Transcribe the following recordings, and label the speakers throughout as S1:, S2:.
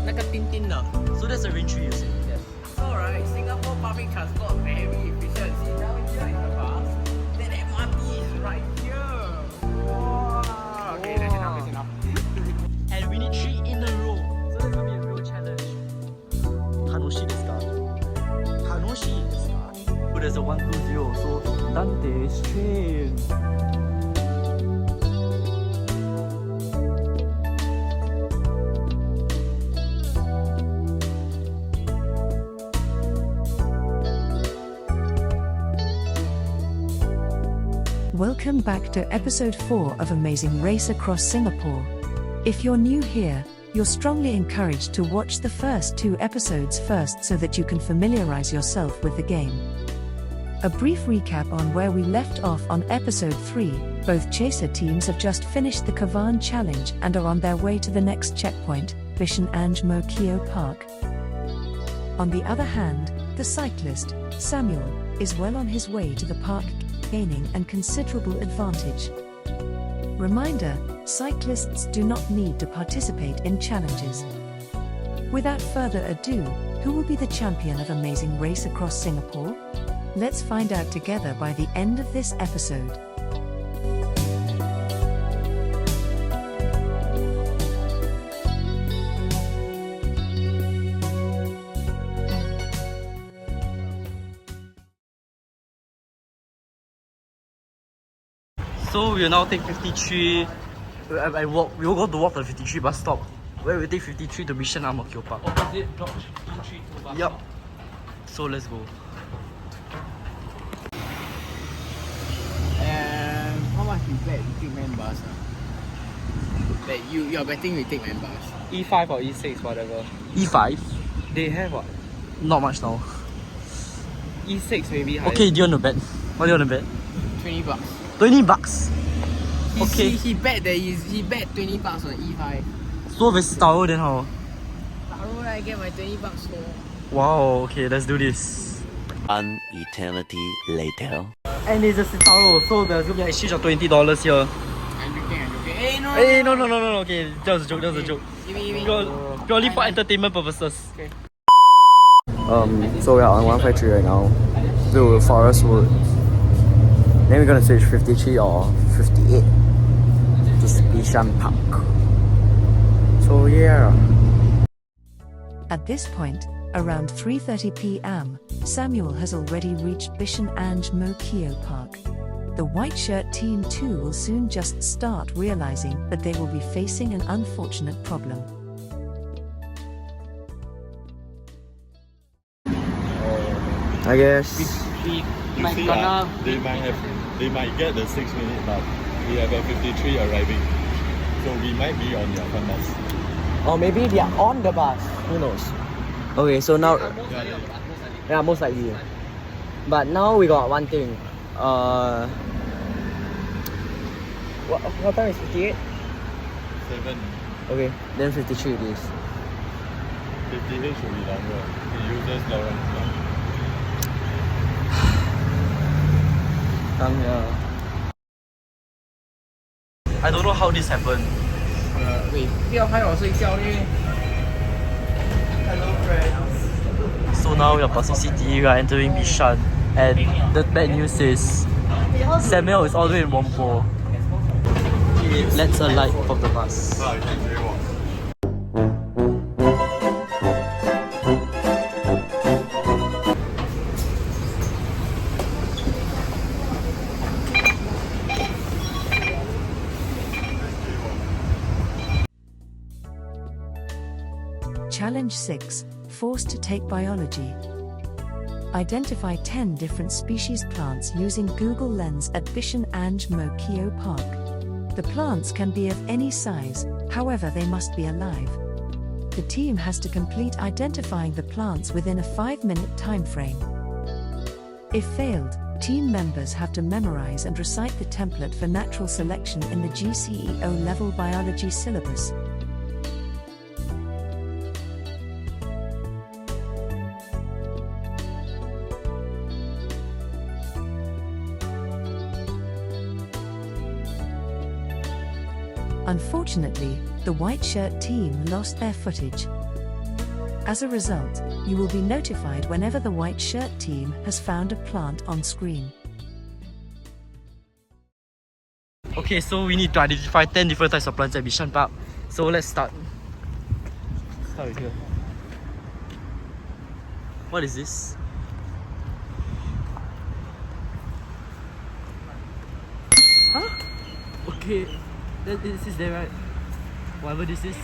S1: 那个 tin的
S2: So that's the rain tree you say?
S1: Yes. So right, Singapore public transport very efficient. See down here in the bus, then MRT is right here. Wow. Okay, that's enough.
S2: And we need 3 in a row. So that's gonna be a real challenge. Tanoshi desu ka? Tanoshi desu ka? So there's a 120, so Dante's train.
S3: Welcome back to episode 4 of Amazing Race Across Singapore. If you're new here, you're strongly encouraged to watch the first 2 episodes first so that you can familiarize yourself with the game. A brief recap on where we left off on episode 3, both chaser teams have just finished the Kavan challenge and are on their way to the next checkpoint, Bishan-Ang Mo Kio Park. On the other hand, the cyclist, Samuel, is well on his way to the park, gaining a considerable advantage. Reminder, cyclists do not need to participate in challenges. Without further ado, who will be the champion of Amazing Race Across Singapore? Let's find out together by the end of this episode.
S2: So we'll now take 53. We will go to walk the 53 bus stop. Where we take 53 to Bishan-Ang Mo Kio Park.
S1: Opposite block 53 to bus.
S2: Yup. So let's go.
S1: And how much you bet you take man bus? That you're betting we take man bus.
S4: E5 or E6, whatever.
S2: E5?
S4: They have what?
S2: Not much now.
S4: E6 maybe higher.
S2: Okay, do you want to bet? What do you want to bet?
S1: $20.
S2: 20 bucks. Okay.
S1: He bet that he bet $20 on E5.
S2: So if it's Taro then how?
S1: How would I get my $20 for?
S2: Wow, okay, let's do this.
S5: An eternity later.
S2: And it's a Taro, so there's gonna be an exchange of $20 here.
S1: I'm joking. Hey, no.
S2: Hey, no, okay, that was a joke,
S1: Give me.
S2: Purely for entertainment purposes.
S1: Okay.
S6: So we are on 153 right now, to Forest Road. Then we're gonna switch 53 or 58 to Bishan Park. So yeah.
S3: At this point, around 3:30 p.m., Samuel has already reached Bishan-Ang Mo Kio Park. The white shirt team too will soon just start realizing that they will be facing an unfortunate problem.
S6: I guess.
S7: They might get the 6 minutes, but we have a 53 arriving. So we might be on their front bus.
S6: Or maybe they are on the bus. Who knows? Okay, so now. Yeah, most likely. But now we got one thing. What time is 58?
S7: 7.
S6: Okay, then 53 it is.
S7: 58 should be longer. The users long.
S6: Come here.
S2: I don't know how this happened.
S1: Wait, 不要拍我睡觉嘞。Hello friends.
S2: So now we are passing city, we are entering Bishan, and the bad news is Samuel is all the way in Whampoa. Let's alight from the bus.
S3: Challenge 6, forced to take biology. Identify 10 different species plants using Google Lens at Bishan-Ang Mo Kio Park. The plants can be of any size, however they must be alive. The team has to complete identifying the plants within a 5-minute time frame. If failed, team members have to memorize and recite the template for natural selection in the GCE level biology syllabus. Unfortunately, the white shirt team lost their footage. As a result, you will be notified whenever the white shirt team has found a plant on screen.
S2: Okay, so we need to identify 10 different types of plants at Bishan Park. So let's start. Start with here. What is this? Huh? Okay, this is there, right? Whatever this is.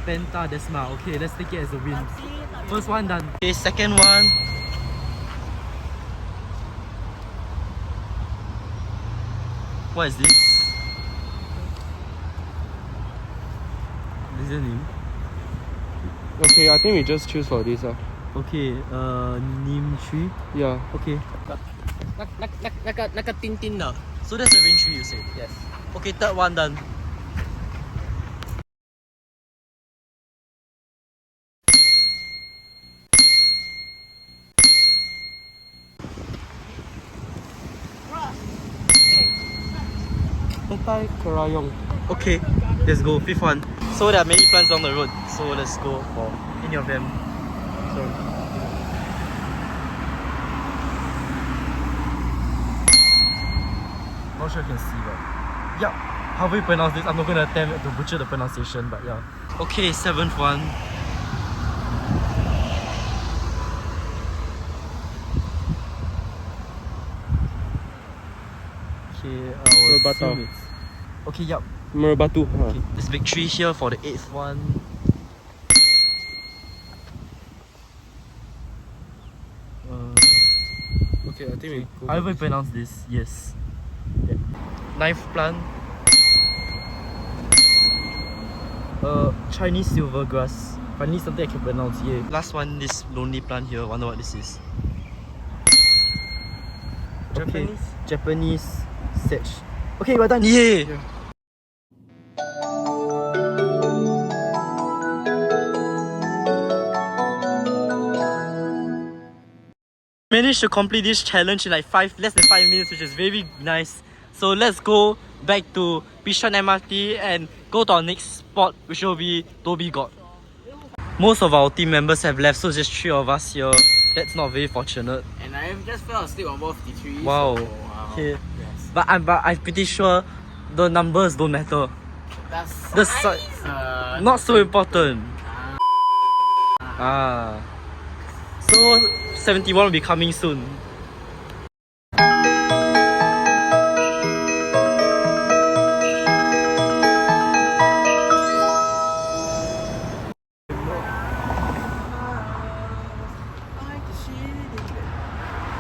S2: Pentadesma. Okay, let's take it as a win. First one done. Okay, second one. What is this? This is the name.
S4: Okay, I think we just choose for this.
S2: Okay, neem tree.
S4: Yeah.
S2: Okay.
S1: 那个钉钉的
S2: So that's a rain tree, you said?
S1: Yes.
S2: Okay, third one done.
S4: Karayong.
S2: Okay, let's go. Fifth one. So there are many plants on the road. So let's go for any of them. Sorry. Not sure if you can see, but yeah. How do we pronounce this? I'm not gonna attempt to butcher the pronunciation, but yeah. Okay, seventh one. Okay, our
S4: Merbata.
S2: teammates. Okay, yep.
S4: Merbatu.
S2: Okay, there's victory here for the eighth one.
S4: Okay, I think we go.
S2: How do we pronounce this? Yes. Yeah. Ninth plant. Chinese silver grass. Finally something I can pronounce. Yeah. Last one, this lonely plant here. Wonder what this is. Okay. Japanese sedge. Okay, we're done. Yay!
S4: Yeah.
S2: Managed to complete this challenge in like less than 5 minutes, which is very nice. So let's go back to Bishan MRT and go to our next spot, which will be DHOBY GHAUT. Most of our team members have left, so just 3 of us here. That's not very fortunate.
S1: And I just fell asleep on both the trees.
S2: Wow.
S1: So, wow.
S2: Okay.
S1: Yes.
S2: But I'm pretty sure the numbers don't matter.
S1: That's
S2: The not so important. So 71 will be coming soon.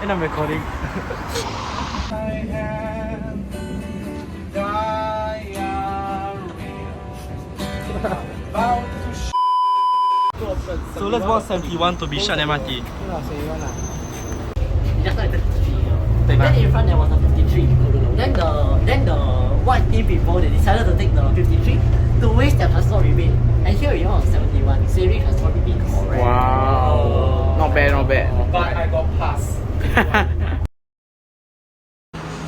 S2: And I'm recording. So let's walk 71 to Bishan MRT.
S8: Just like 53. Then in front there was a 53. Then the white team people, they decided to take the 53 to waste their transport rebate. And here we are on 71, saving transport rebate. Correct.
S1: Wow. Not bad, not bad.
S4: But I got passed.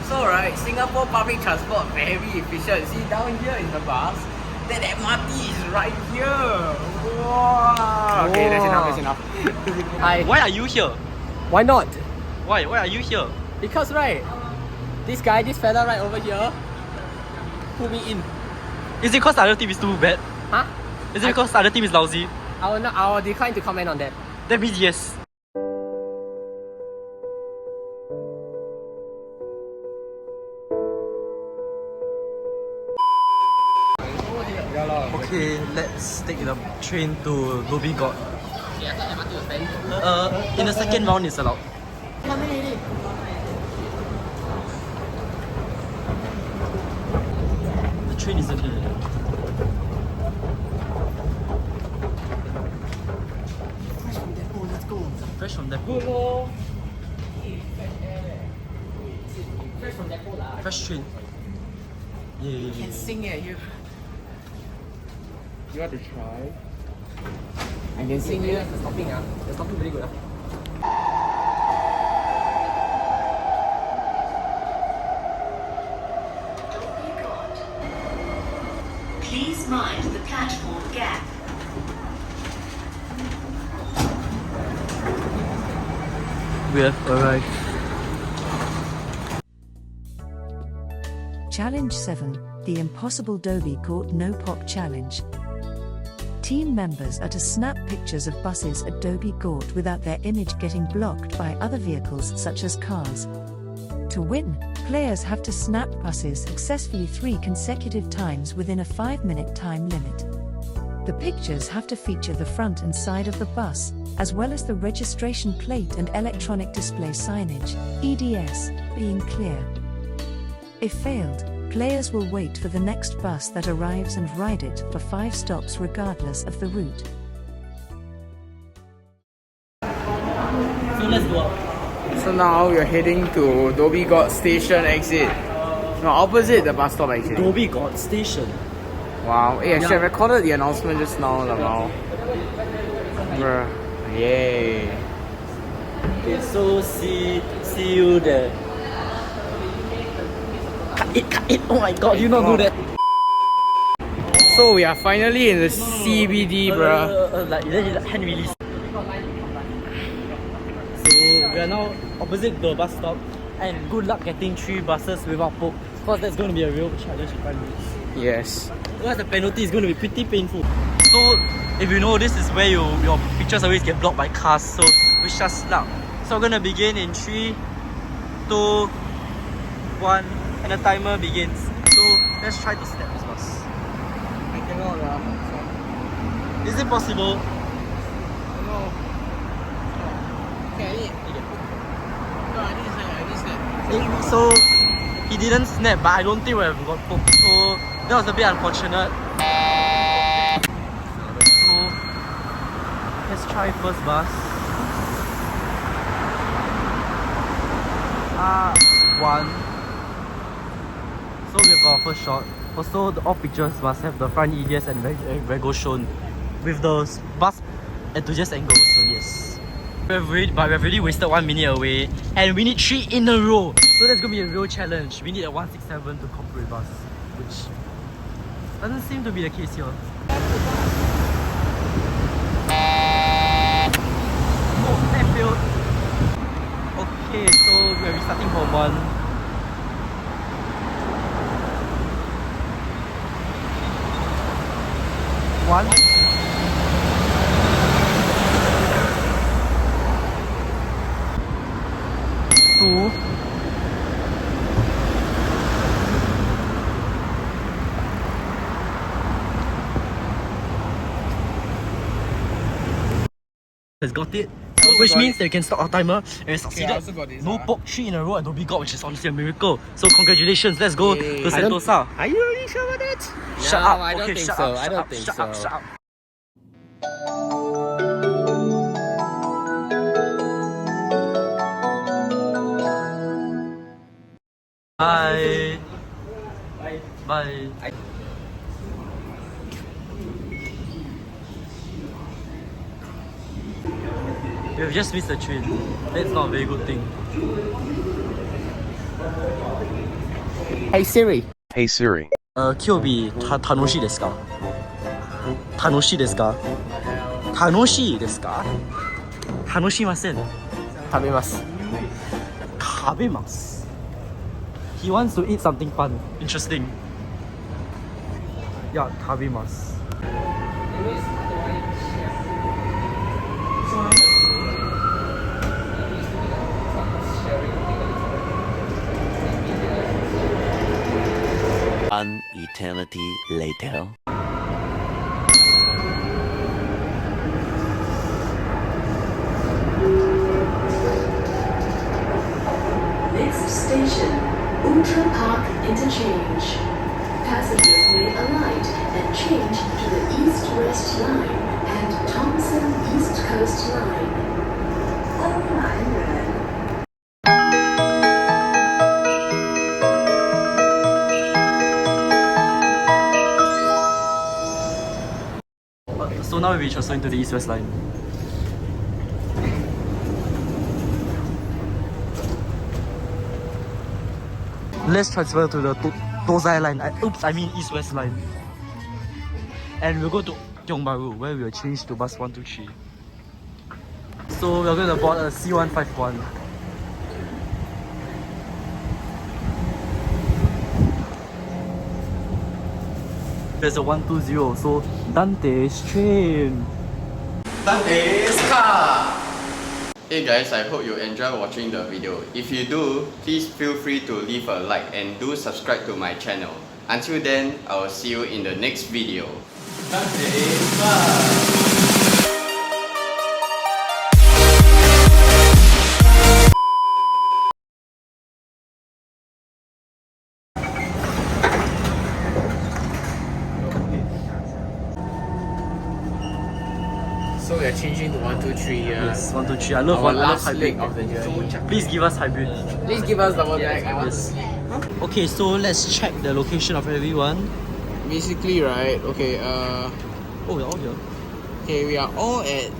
S1: So right, Singapore public transport very efficient. See down here in the bus, that MRT is right here. Wow. Okay, that's enough.
S2: Why are you here?
S9: Why not?
S2: Why are you here?
S9: Because right, this fella right over here, put me in.
S2: Is it because the other team is too bad?
S9: Huh?
S2: Is it because the other team is lousy?
S9: I will decline to comment on that.
S2: That means yes. Okay, let's take the train to DHOBY GHAUT.
S9: Yeah, I thought MRT was very.
S2: In the second round is allowed.
S9: Coming already.
S2: The train isn't here.
S9: Fresh from depot, let's go.
S2: Fresh from depot.
S9: Fresh from depot lah.
S2: Fresh train. Yeah.
S9: Can sing here, you.
S4: You want to try?
S9: I can sing here. The stopping the stopping very good
S10: Please mind the platform gap.
S2: We have arrived.
S3: Challenge 7, the Impossible DHOBY GHAUT No POK Challenge. Team members are to snap pictures of buses at DHOBY GHAUT without their image getting blocked by other vehicles such as cars. To win, players have to snap buses successfully 3 consecutive times within a 5-minute time limit. The pictures have to feature the front and side of the bus, as well as the registration plate and electronic display signage, EDS, being clear. If failed, players will wait for the next bus that arrives and ride it for 5 stops regardless of the route.
S2: So let's go up.
S1: So now we're heading to DHOBY GHOT station exit. No, opposite the bus stop actually.
S2: DHOBY GHOT station.
S1: Wow. Hey, I should have recorded the announcement just now. Wow. Bruh. Yay.
S2: Okay, so see you there. Cut it. Oh my god, you not do that.
S1: So we are finally in the CBD, bruh.
S2: Like hand release. So we are now opposite the bus stop, and good luck getting 3 buses without POK, because that's going to be a real challenge in 5 minutes.
S1: Yes.
S2: Because the penalty is going to be pretty painful. So if you know, this is where your pictures always get blocked by cars, so wish us luck. So we're going to begin in 3, 2, 1, and the timer begins. So let's try to snap this bus.
S1: I cannot.
S2: Is it possible?
S1: No. Okay, I need snap.
S2: So he didn't snap, but I don't think we have got POK. So that was a bit unfortunate. So let's try first bus. 1. So we've got our first shot. Also, all pictures must have the front EDS and rego shown with the bus enthusiast angle. So yes. But we've already wasted 1 minute away, and we need 3 in a row. So that's gonna be a real challenge. We need a 167 to complete bus, which doesn't seem to be the case here. Oh, that failed. Okay, so we're restarting from 1. Two. Has got it. Which means that we can stop our timer, and we succeeded. No POK 3 in a row at DHOBY GHOT, which is honestly a miracle. So congratulations, let's go to Sentosa.
S1: Are you really sure about that?
S2: Shut
S1: No,
S2: up.
S1: I don't
S2: Okay,
S1: think
S2: shut
S1: so.
S2: up,
S1: I don't think
S2: shut
S1: so.
S2: up, shut up. Bye. Bye. We've just missed the train. That's not a very good thing.
S1: Hey Siri.
S4: Hey Siri.
S2: Kyobi, tanoshi desu ka? Tanoshi desu ka? Tanoshi desu ka? Tanoshimasen.
S1: Tabemasu.
S2: Tabemasu. He wants to eat something fun. Interesting. Yeah, tabemasu.
S5: An eternity later.
S10: Next station, Ultra Park Interchange. Passengers may alight and change to the East-West Line and Thompson East Coast Line. 欧南人。
S2: So now we're transferring to the East-West Line. Let's transfer to the Tozai Line. I mean East-West Line. And we'll go to Tiong-Bahru, where we'll change to bus 123. So we're going to board a C151. There's a 120, so Dante's train.
S1: Dante's car! Hey guys, I hope you enjoy watching the video. If you do, please feel free to leave a like and do subscribe to my channel. Until then, I will see you in the next video. Dante's car! So we are changing to 1, 2, 3 here.
S2: Yes, 1, 2, 3. I love
S1: Our
S2: one. I love
S1: last
S2: hybrid.
S1: leg of the journey.
S2: Please give us hybrid.
S1: Please give us double deck. I want to
S2: Yes.
S1: see.
S2: Okay, so let's check the location of everyone.
S1: Basically, right? Okay.
S2: Oh, we're all here.
S1: Okay, we are all at.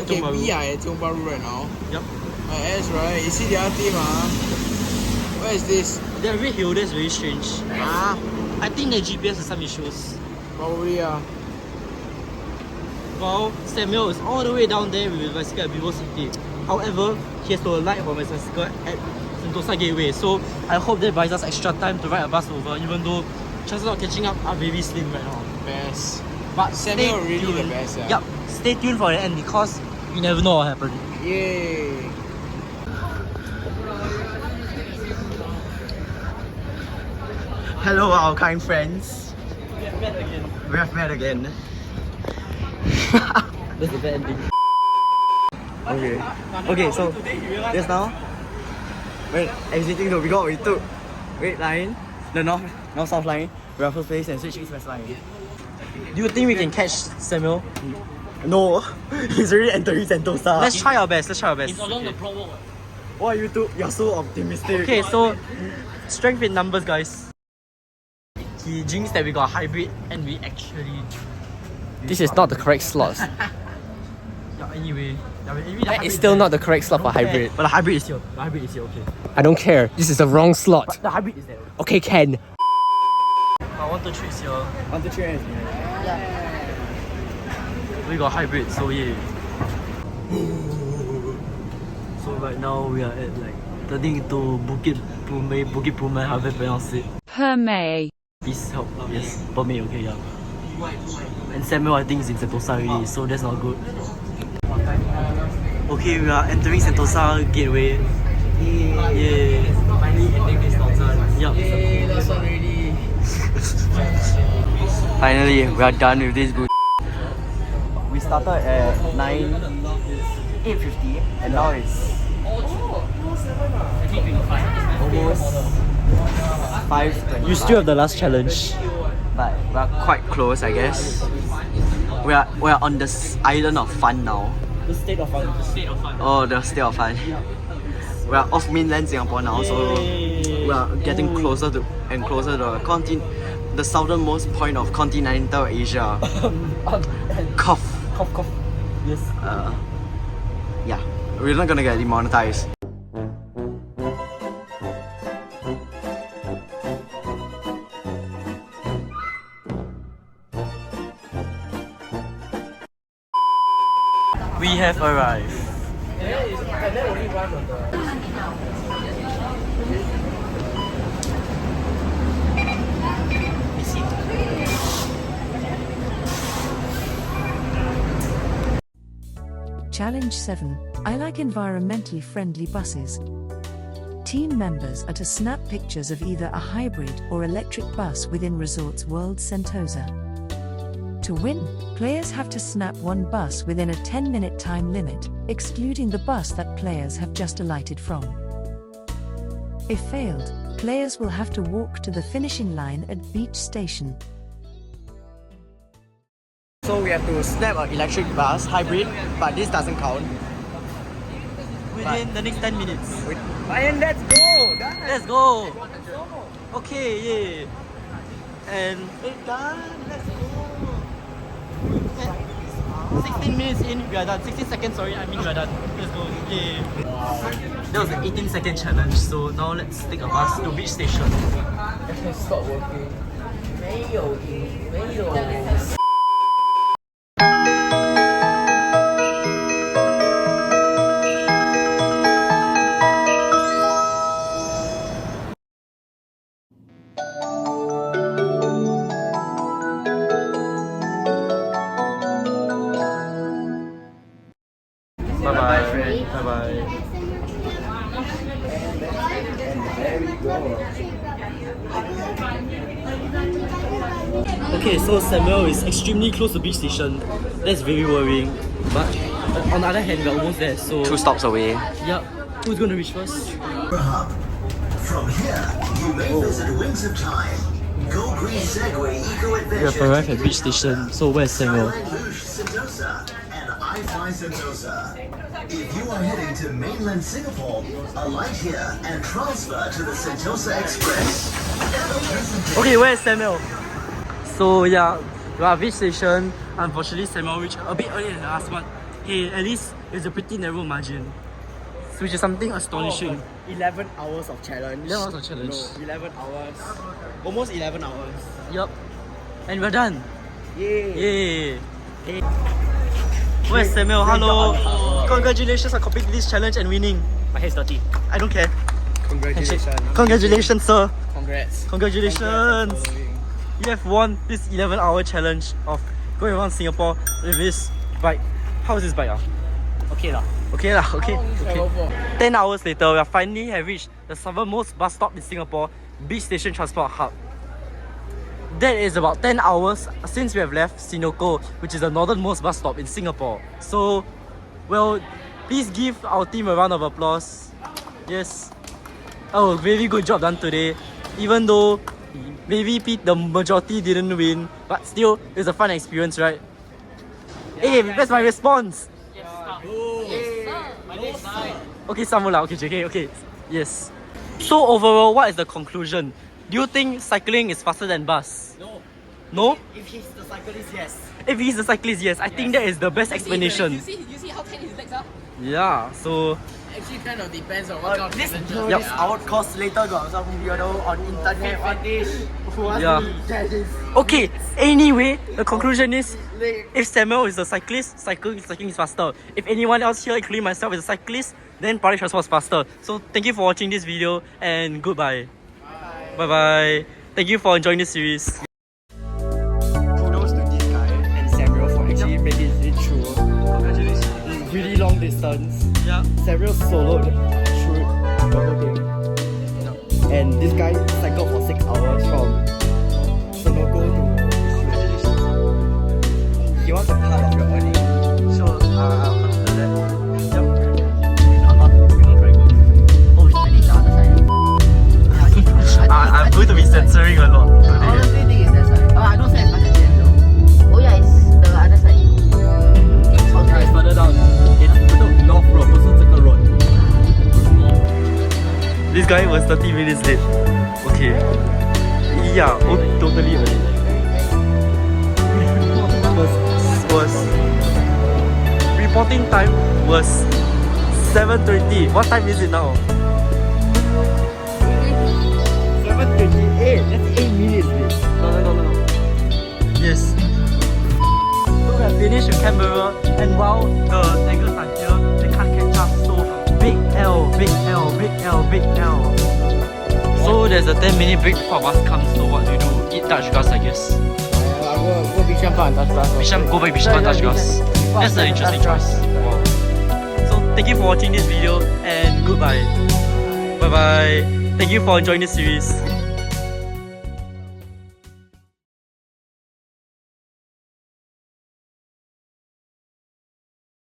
S1: Okay,
S2: Tiong Bahru.
S1: we are at Tiong Bahru right now.
S2: Yep.
S1: As right, you see the other team, Where is this?
S2: That red hill, that's very strange.
S1: Ah,
S2: I think the GPS has some issues.
S1: probably
S2: Well, Samuel is all the way down there with his bicycle at Vivo City. However, he has to alight from his bicycle at Sentosa Gateway. So I hope that buys us extra time to ride a bus over, even though chances of catching up are very slim right now.
S1: best.
S2: But
S1: Samuel
S2: stay
S1: really
S2: tuned.
S1: the best,
S2: Yup, stay tuned for the end because you never know what happened.
S1: Yay!
S6: Hello, our kind friends.
S2: We have met again.
S6: We have met again.
S2: That's the bad ending.
S6: Okay. Okay, so just now, when exiting the Bigot, we took red line, the north south line, Raffles Place, and switch east west line.
S2: Do you think we can catch Samuel?
S6: No, he's already entering Sentosa.
S2: Let's try our best. Let's try our best.
S8: Along the promo.
S6: Why you two? You're so optimistic.
S2: Okay, so strength in numbers, guys. He jinxed that we got a hybrid, and we actually.
S9: This is not the correct slot.
S2: Yeah, anyway.
S9: That is still not the correct slot for hybrid.
S2: But the hybrid is here. The hybrid is here, okay.
S9: I don't care. This is the wrong slot.
S2: The hybrid is there.
S9: Okay, Ken.
S2: 1, 2, 3 is here.
S6: 1, 2, 3 is
S2: We got hybrid, so yeah. So right now we are at like turning into Bukit Pumai, however you pronounce it.
S3: Permay.
S2: Please help. Yes, Pumai, okay, yeah. And Samuel I think is in Sentosa already, so that's not good. Okay, we are entering Sentosa Gateway. Yeah. Finally ending this nonsense. Yup.
S1: Hey, that's already.
S6: Finally, we are done with this good. We started at 8:50 and now it's almost 5:20.
S2: You still have the last challenge.
S6: But we are quite close, I guess. We are on the island of fun now.
S2: The state of fun. The state of fun.
S6: Oh, the state of fun. We are off mainland Singapore now, so we are getting closer to the southernmost point of continental Asia. Cough.
S2: Cough. Yes.
S6: Yeah, we're not gonna get demonetized.
S2: We have arrived.
S3: Challenge 7. I like environmentally friendly buses. Team members are to snap pictures of either a hybrid or electric bus within Resorts World Sentosa. To win, players have to snap one bus within a 10-minute time limit, excluding the bus that players have just alighted from. If failed, players will have to walk to the finishing line at Beach Station.
S6: So we have to snap an electric bus hybrid, but this doesn't count.
S2: Within the next 10 minutes.
S6: And let's go! Done.
S2: Let's go! Okay, yeah. And
S6: It's done. Let's go.
S2: 16 minutes in, we are done. 16 seconds, sorry, I mean we are done. Let's go. Yeah. That was the 18-second challenge, so now let's take a bus to Beach Station.
S1: Stop working. 没有赢，没有。
S4: Bye bye. Bye bye.
S2: Okay, so Samuel is extremely close to beach station. That's very worrying. But on the other hand, we're almost there. So
S6: 2 stops away.
S2: Yep. Who's gonna reach first?
S11: From here, you may visit Wings of Time. Go Green Segway Eco
S2: We
S11: Adventure.
S2: have arrived at beach station. So where's Samuel?
S11: Sentosa and I Fly Sentosa. If you are heading to mainland Singapore, alight here and transfer to the Sentosa Express.
S2: Okay, where's Samuel? So yeah, we are at beach station. Unfortunately, Samuel reached a bit earlier than the last one. Hey, at least it's a pretty narrow margin, which is something astonishing.
S6: 11 hours of challenge.
S2: 11 hours of challenge.
S6: No, 11 hours. Almost 11 hours.
S2: Yup. And we're done.
S6: Yay!
S2: Yay! Where's Samuel? Hello! Congratulations on completing this challenge and winning.
S9: My head's dirty.
S2: I don't care.
S6: Congratulations.
S2: Congratulations, sir.
S6: Congrats.
S2: Congratulations. You have won this 11-hour challenge of going around Singapore with this bike. How is this bike?
S9: Okay lah.
S2: Okay lah, okay. 10 hours later, we finally have reached the southernmost bus stop in Singapore, Beach Station Transport Hub. That is about 10 hours since we have left Senoko, which is the northernmost bus stop in Singapore. So, well, please give our team a round of applause. Yes. Oh, very good job done today. Even though maybe the majority didn't win, but still, it's a fun experience, right? Hey, that's my response. Okay, Samula. Okay, JK. Okay, yes. So overall, what is the conclusion? Do you think cycling is faster than bus?
S6: No.
S2: No?
S6: If he's the cyclist, yes.
S2: If he's the cyclist, yes. I think that is the best explanation.
S9: You see how tight his legs are?
S2: Yeah. So.
S9: Actually, kind of depends on what kind of challenges.
S6: This out cause later got some weirdo on internet who wants
S2: Yeah.
S6: to be judges.
S2: Okay. Anyway, the conclusion is, if Samuel is a cyclist, cycling is faster. If anyone else here, including myself, is a cyclist, then public transport is faster. So thank you for watching this video and goodbye. Bye bye. Thank you for enjoying this series.
S6: Kudos to this guy and Samuel for actually making it through.
S2: Congratulations.
S6: This really long distance.
S2: Yeah.
S6: Samuel soloed through the whole thing. And this guy cycled for 6 hours from Senoko to. He wants a part of your money.
S2: Sure. I'll consider that. I'm going to be censoring a lot today.
S8: Honestly, think it's that side. Oh, I don't say as much as them though. Oh yeah, it's the other side.
S2: Okay, it's further down. It's the North Road, also Circle Road. This guy was 30 minutes late. Okay. Yeah, totally early. Reporting time was 7:20. What time is it now?
S6: 7:28. That's 8 minutes late.
S2: No. Yes. So we have finished with Canberra, and while the tigers are here, they can't catch us. So big L, big L, big L, big L. So there's a 10-minute break before bus comes. So what do you do? Eat Dutch grass, I guess.
S9: Go Bishan and touch grass.
S2: Go back Bishan Touch grass. That's an interesting choice. Wow. So thank you for watching this video and goodbye. Bye bye. Thank you for enjoying this series.